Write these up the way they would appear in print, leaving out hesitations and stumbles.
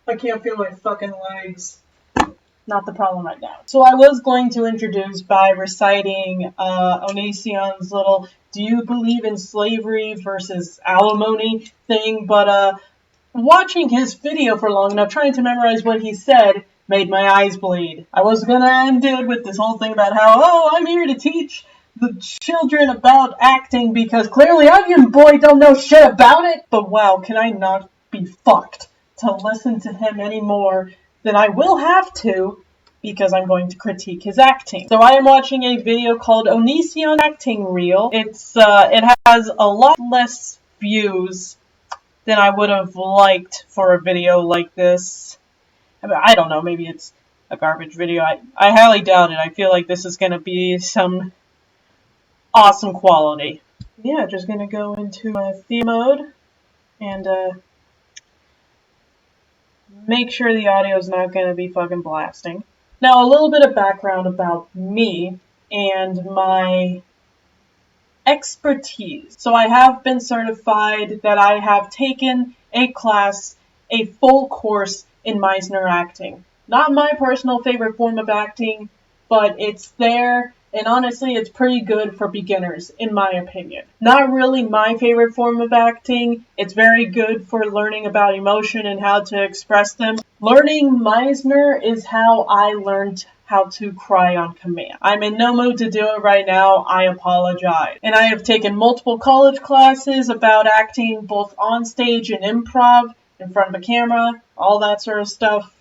I can't feel my fucking legs. Not the problem right now. So I was going to introduce by reciting Onision's little "Do you believe in slavery versus alimony" thing, but watching his video for long enough, trying to memorize what he said, made my eyes bleed. I was gonna end it with this whole thing about how, oh, I'm here to teach the children about acting because clearly Onion Boy don't know shit about it. But wow, can I not be fucked to listen to him anymore than I will have to, because I'm going to critique his acting. So I am watching a video called Onision Acting Reel. It has a lot less views than I would have liked for a video like this. I mean, I don't know, maybe it's a garbage video. I highly doubt it. I feel like this is going to be some awesome quality. Yeah, just going to go into theme mode and make sure the audio is not going to be fucking blasting. Now, a little bit of background about me and my expertise. So I have been certified that I have taken a class, a full course in Meisner acting. Not my personal favorite form of acting, but it's there, and honestly, it's pretty good for beginners, in my opinion. Not really my favorite form of acting. It's very good for learning about emotion and how to express them. Learning Meisner is how I learned how to cry on command. I'm in no mood to do it right now. I apologize. And I have taken multiple college classes about acting, both on stage and improv, in front of a camera, all that sort of stuff.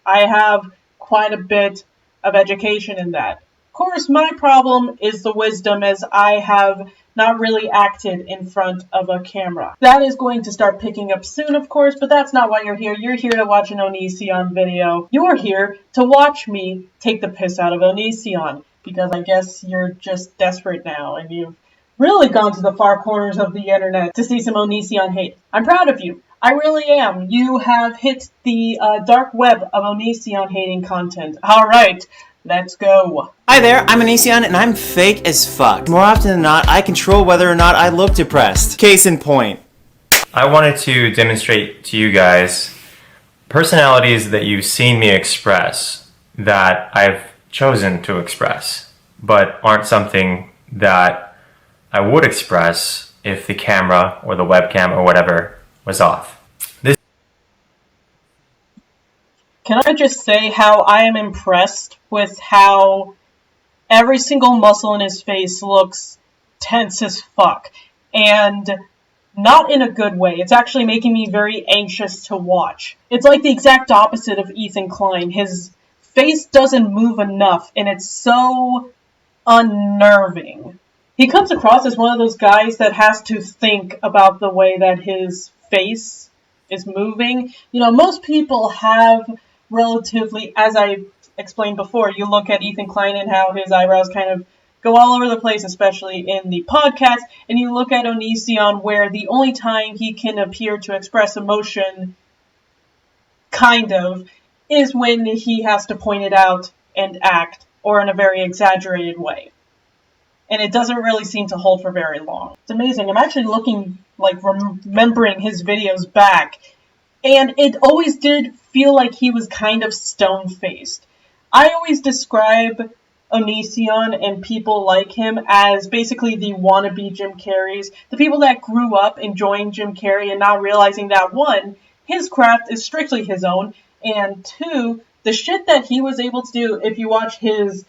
I have quite a bit of education in that. Of course, my problem is the wisdom, as I have not really acted in front of a camera. That is going to start picking up soon, of course, but that's not why you're here. You're here to watch an Onision video. You're here to watch me take the piss out of Onision, because I guess you're just desperate now, and you've really gone to the far corners of the internet to see some Onision hate. I'm proud of you. I really am. You have hit the dark web of Onision hating content. Alright, let's go. Hi there, I'm Onision and I'm fake as fuck. More often than not, I control whether or not I look depressed. Case in point. I wanted to demonstrate to you guys personalities that you've seen me express that I've chosen to express, but aren't something that I would express if the camera or the webcam or whatever was off. Can I just say how I am impressed with how every single muscle in his face looks tense as fuck, and not in a good way. It's actually making me very anxious to watch. It's like the exact opposite of Ethan Klein. His face doesn't move enough, and it's so unnerving. He comes across as one of those guys that has to think about the way that his face is moving. You know, most people have relatively, as I explained before, you look at Ethan Klein and how his eyebrows kind of go all over the place, especially in the podcast, and you look at Onision where the only time he can appear to express emotion, kind of, is when he has to point it out and act, or in a very exaggerated way. And it doesn't really seem to hold for very long. It's amazing. I'm actually looking, remembering his videos back, and it always did feel like he was kind of stone-faced. I always describe Onision and people like him as basically the wannabe Jim Carreys, the people that grew up enjoying Jim Carrey and not realizing that, one, his craft is strictly his own, and two, the shit that he was able to do, if you watch his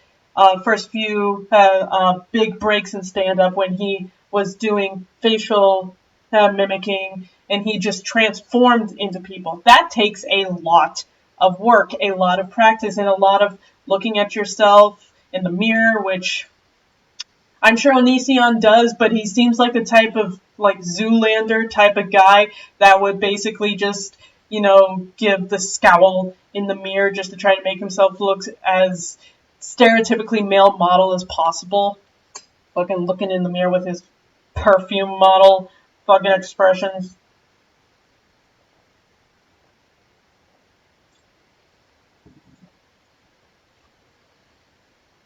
first few big breaks in stand-up when he was doing facial mimicking, and he just transformed into people. That takes a lot of work, a lot of practice, and a lot of looking at yourself in the mirror, which I'm sure Onision does, but he seems like the type of, Zoolander type of guy that would basically just, give the scowl in the mirror just to try to make himself look as stereotypically male model as possible. Fucking looking in the mirror with his perfume model fucking expressions.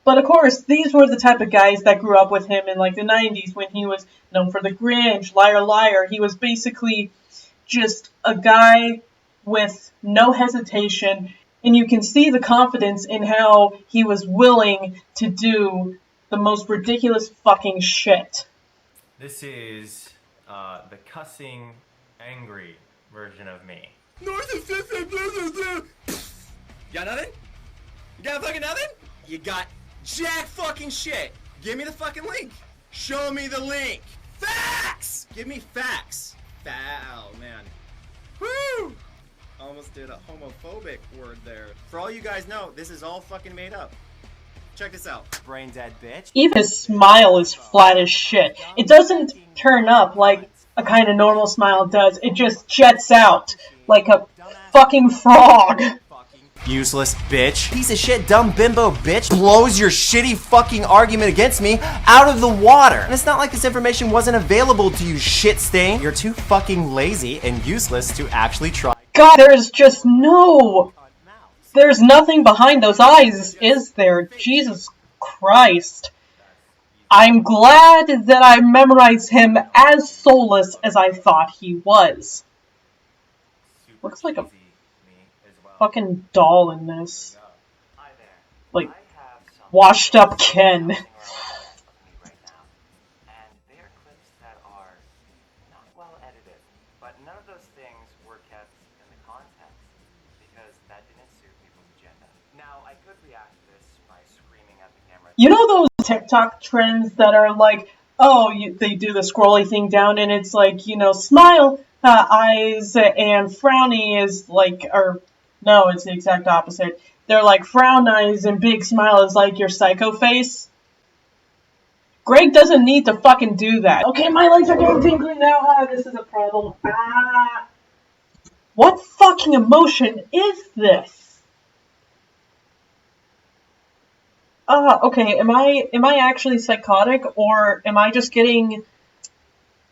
But of course, these were the type of guys that grew up with him in the 90s when he was known for The Grinch, Liar Liar. He was basically just a guy with no hesitation, and you can see the confidence in how he was willing to do the most ridiculous fucking shit. This is the cussing, angry version of me. Got nothing? You got fucking nothing? You got jack fucking shit. Give me the fucking link. Show me the link. Facts! Give me facts. Oh, man. Woo! Almost did a homophobic word there. For all you guys know, this is all fucking made up. Check this out. Brain dead bitch. Even his smile is flat as shit. It doesn't turn up like a kind of normal smile does. It just jets out like a fucking frog. Useless bitch. Piece of shit, dumb bimbo bitch. Blows your shitty fucking argument against me out of the water. And it's not like this information wasn't available to you, shit stain. You're too fucking lazy and useless to actually try. God, there's just there's nothing behind those eyes, is there? Jesus Christ. I'm glad that I memorized him as soulless as I thought he was. Looks like a fucking doll in this. Like, washed up Ken. But none of those things were kept in the context because that didn't suit people's agenda. Now, I could react to this by screaming at the camera. You know those TikTok trends that are like, oh, they do the scrolly thing down and it's like, you know, smile eyes and frowny is like, or no, it's the exact opposite. They're like frown eyes and big smile is like your psycho face. Greg doesn't need to fucking do that. Okay, my legs are getting tingly now. This is a problem. What fucking emotion is this? Okay, am I actually psychotic or am I just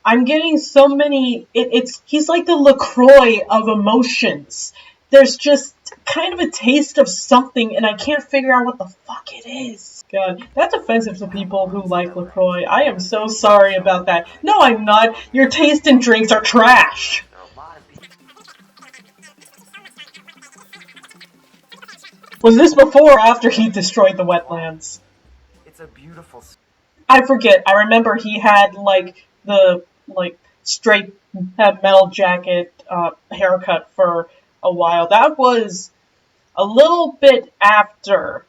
I'm getting so many, he's like the LaCroix of emotions. There's just kind of a taste of something and I can't figure out what the fuck it is. God, that's offensive to people who like LaCroix. I am so sorry about that. No, I'm not. Your taste in drinks are trash. Was this before or after he destroyed the wetlands? It's a beautiful... I forget. I remember he had, like, the, like, straight metal jacket haircut for a while. That was a little bit after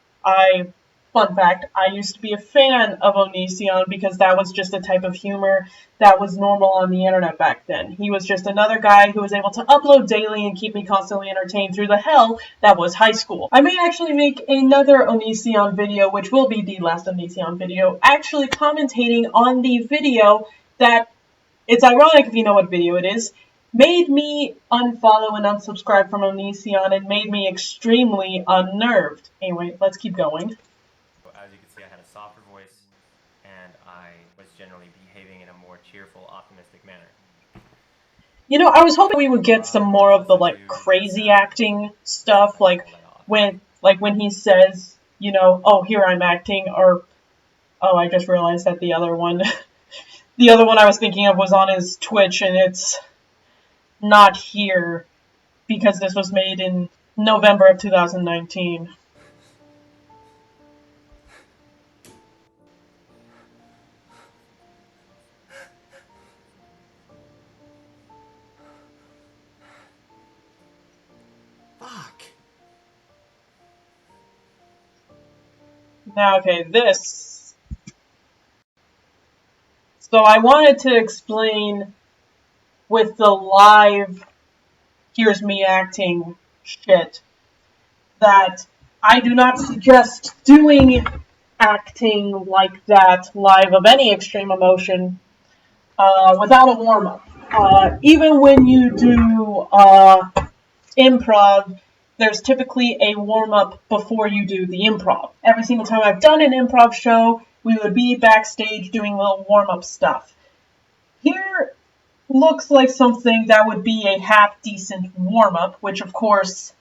fun fact, I used to be a fan of Onision because that was just a type of humor that was normal on the internet back then. He was just another guy who was able to upload daily and keep me constantly entertained through the hell that was high school. I may actually make another Onision video, which will be the last Onision video, actually commentating on the video that, it's ironic if you know what video it is, made me unfollow and unsubscribe from Onision and made me extremely unnerved. Anyway, let's keep going. As you can see, I had a softer voice, and I was generally behaving in a more cheerful, optimistic manner. You know, I was hoping we would get some more of the, like, crazy acting stuff, like when he says, you know, oh, here I'm acting, or, oh, I just realized that the other one I was thinking of was on his Twitch, and it's not here, because this was made in November of 2019. Now, okay, this. So I wanted to explain with the live here's me acting shit that I do not suggest doing acting like that live of any extreme emotion without a warm-up. Even when you do improv, there's typically a warm-up before you do the improv. Every single time I've done an improv show, we would be backstage doing little warm-up stuff. Here looks like something that would be a half-decent warm-up, which of course,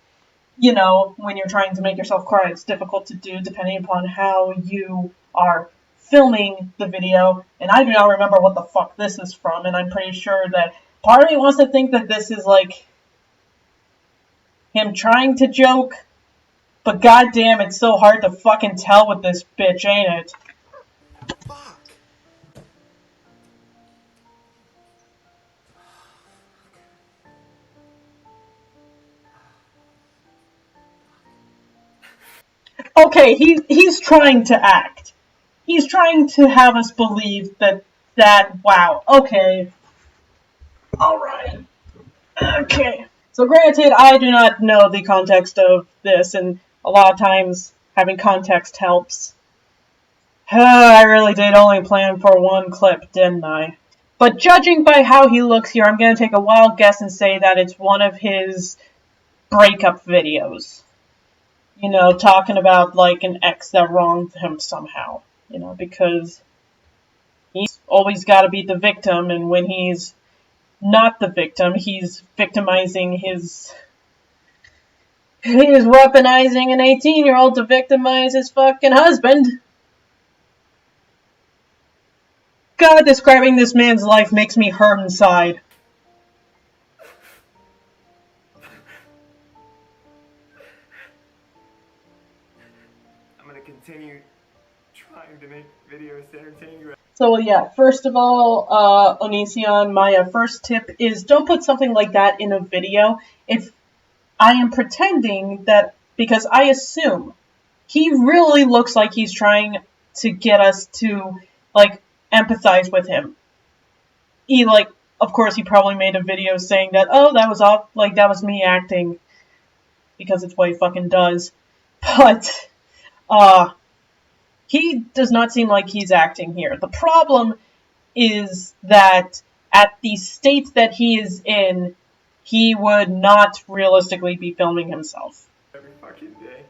you know, when you're trying to make yourself cry, it's difficult to do depending upon how you are filming the video. And I do not remember what the fuck this is from, and I'm pretty sure that part of me wants to think that this is like him trying to joke, but goddamn, it's so hard to fucking tell with this bitch, ain't it? Fuck. Okay, he's trying to act. He's trying to have us believe that wow, okay. Alright. Okay. So granted, I do not know the context of this, and a lot of times having context helps. I really did only plan for one clip, didn't I? But judging by how he looks here, I'm gonna take a wild guess and say that it's one of his breakup videos. You know, talking about like an ex that wronged him somehow. You know, because he's always gotta be the victim, and when he's not the victim, he's victimizing his. He's weaponizing an 18-year-old to victimize his fucking husband. God, describing this man's life makes me hurt inside. I'm gonna continue trying to make videos to entertain you. So yeah, first of all, Onision, my first tip is don't put something like that in a video. If I am pretending that, because I assume he really looks like he's trying to get us to, like, empathize with him. He, like, of course he probably made a video saying that, oh, that was off, like, that was me acting, because it's what he fucking does. But, he does not seem like he's acting here. The problem is that at the state that he is in, he would not realistically be filming himself. Every fucking day.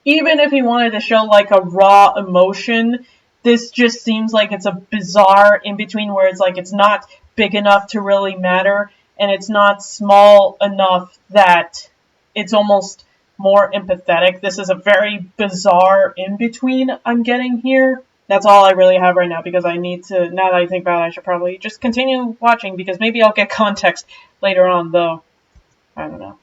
Even if he wanted to show like a raw emotion, this just seems like it's a bizarre in-between where it's like it's not big enough to really matter, and it's not small enough that it's almost more empathetic. This is a very bizarre in-between I'm getting here. That's all I really have right now, because I need to, now that I think about it, I should probably just continue watching, because maybe I'll get context later on, though. I don't know.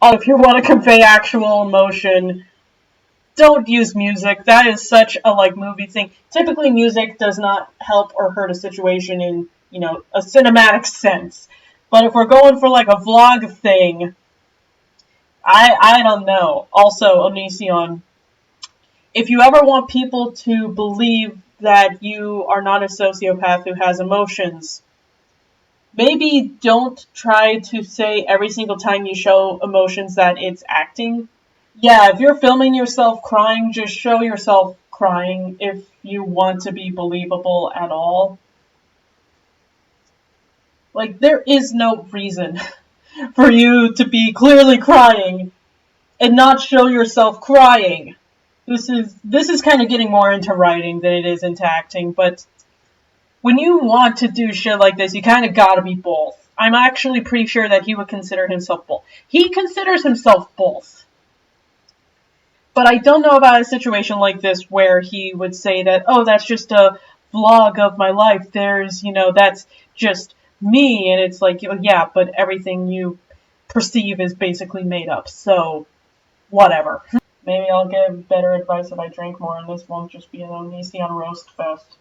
Oh, if you want to convey actual emotion, don't use music. That is such a, like, movie thing. Typically, music does not help or hurt a situation in, you know, a cinematic sense. But if we're going for, like, a vlog thing, I don't know. Also, Onision, if you ever want people to believe that you are not a sociopath who has emotions, maybe don't try to say every single time you show emotions that it's acting. Yeah, if you're filming yourself crying, just show yourself crying if you want to be believable at all. Like, there is no reason for you to be clearly crying and not show yourself crying. This is kind of getting more into writing than it is into acting, but when you want to do shit like this, you kind of gotta be both. I'm actually pretty sure that he would consider himself both. He considers himself both. But I don't know about a situation like this where he would say that, oh, that's just a vlog of my life. There's, you know, that's just me. And it's like, yeah, but everything you perceive is basically made up. So, whatever. Maybe I'll give better advice if I drink more, and this won't just be an Onision roast fest.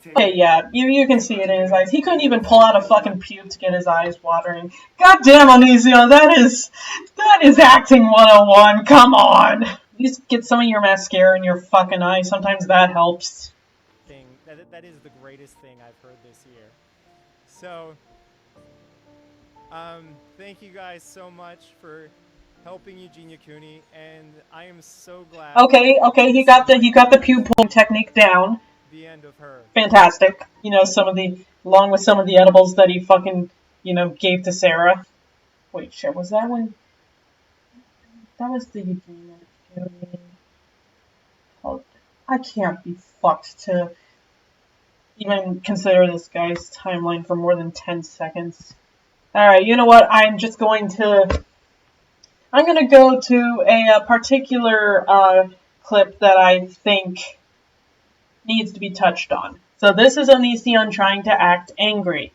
Okay, yeah, you can see it in his eyes. He couldn't even pull out a fucking puke to get his eyes watering. God damn, Onision, that is acting 101. Come on. Just get some of your mascara in your fucking eye. Sometimes that helps. That is the greatest thing I've heard this year. So, thank you guys so much for helping Eugenia Cooney, and I am so glad. Okay, he got the puke pulling technique down. The end of her. Fantastic. You know, along with some of the edibles that he fucking, you know, gave to Sarah. Wait, shit, was that when? That was the Eugenia Cooney. Oh, I can't be fucked to even consider this guy's timeline for more than 10 seconds. Alright, you know what? I'm gonna go to a particular clip that I think needs to be touched on. So this is Onision trying to act angry.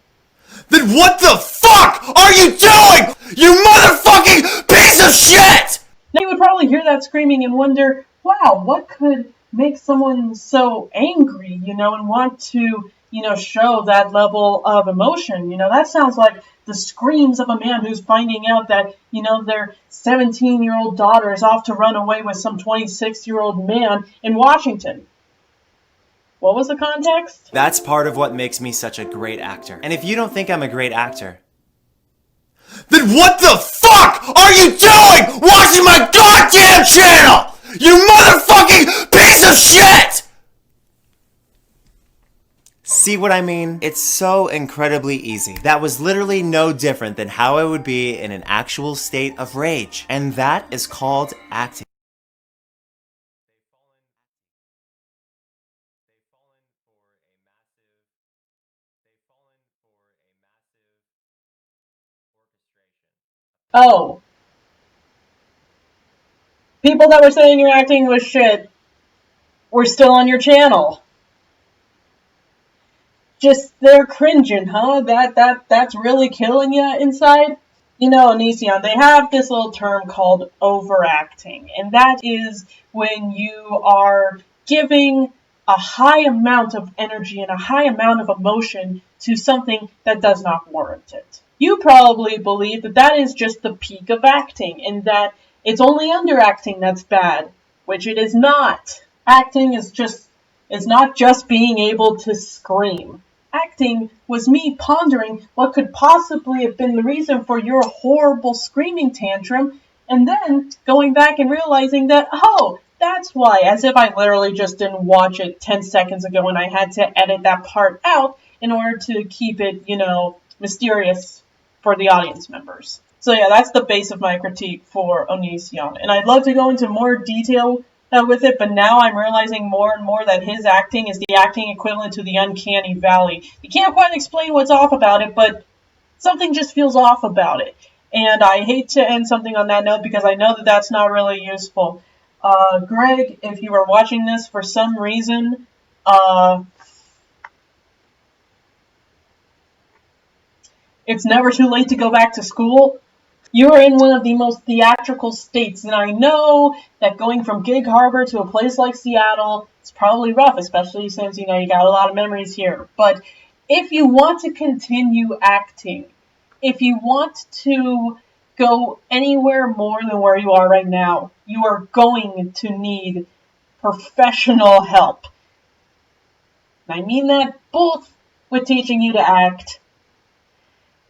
Then what the fuck are you doing? You motherfucking piece of shit! Now you would probably hear that screaming and wonder, wow, what could make someone so angry, and want to, show that level of emotion? That sounds like the screams of a man who's finding out that, their 17-year-old daughter is off to run away with some 26-year-old man in Washington. What was the context? That's part of what makes me such a great actor. And if you don't think I'm a great actor, then what the fuck are you doing watching my goddamn channel? You motherfucking piece of shit! See what I mean? It's so incredibly easy. That was literally no different than how I would be in an actual state of rage. And that is called acting. Oh. People that were saying your acting was shit were still on your channel. Just they're cringing, huh? That's really killing you inside? Onision, they have this little term called overacting, and that is when you are giving a high amount of energy and a high amount of emotion to something that does not warrant it. You probably believe that that is just the peak of acting, and that it's only underacting that's bad, which it is not. Acting is not just being able to scream. Acting was me pondering what could possibly have been the reason for your horrible screaming tantrum, and then going back and realizing that, oh, that's why, as if I literally just didn't watch it 10 seconds ago and I had to edit that part out in order to keep it, mysterious for the audience members. So yeah, that's the base of my critique for Onision, and I'd love to go into more detail with it, but now I'm realizing more and more that his acting is the acting equivalent to the uncanny valley. You can't quite explain what's off about it, but something just feels off about it. And I hate to end something on that note because I know that that's not really useful. Greg, if you are watching this for some reason, it's never too late to go back to school. You are in one of the most theatrical states, and I know that going from Gig Harbor to a place like Seattle is probably rough, especially since, you got a lot of memories here. But if you want to continue acting, if you want to go anywhere more than where you are right now, you are going to need professional help. And I mean that both with teaching you to act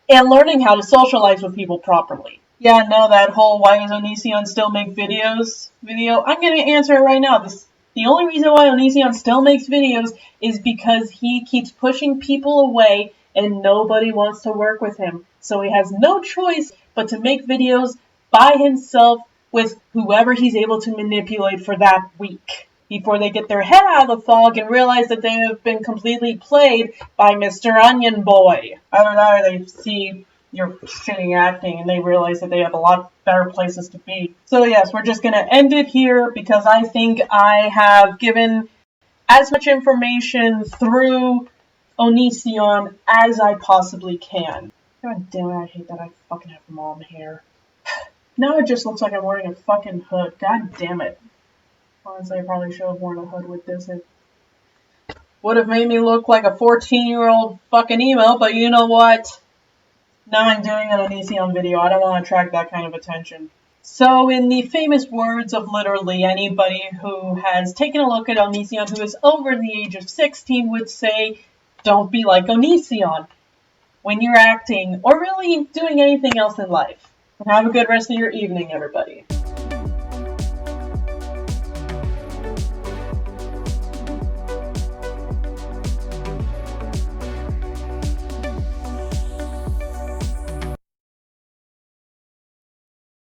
and learning how to socialize with people properly. Yeah, no, that whole why does Onision still make videos video, I'm going to answer it right now. The only reason why Onision still makes videos is because he keeps pushing people away and nobody wants to work with him. So he has no choice but to make videos by himself with whoever he's able to manipulate for that week, before they get their head out of the fog and realize that they have been completely played by Mr. Onion Boy. Either that or they see your shitty acting and they realize that they have a lot better places to be. So yes, we're just going to end it here because I think I have given as much information through Onision as I possibly can. God damn it, I hate that I fucking have mom hair. Now it just looks like I'm wearing a fucking hood. God damn it. Honestly, I probably should have worn a hood with this. It would have made me look like a 14-year-old fucking emo, but you know what? Now I'm doing an Onision video. I don't want to attract that kind of attention. So, in the famous words of literally anybody who has taken a look at Onision who is over the age of 16 would say, don't be like Onision when you're acting or really doing anything else in life. And have a good rest of your evening, everybody.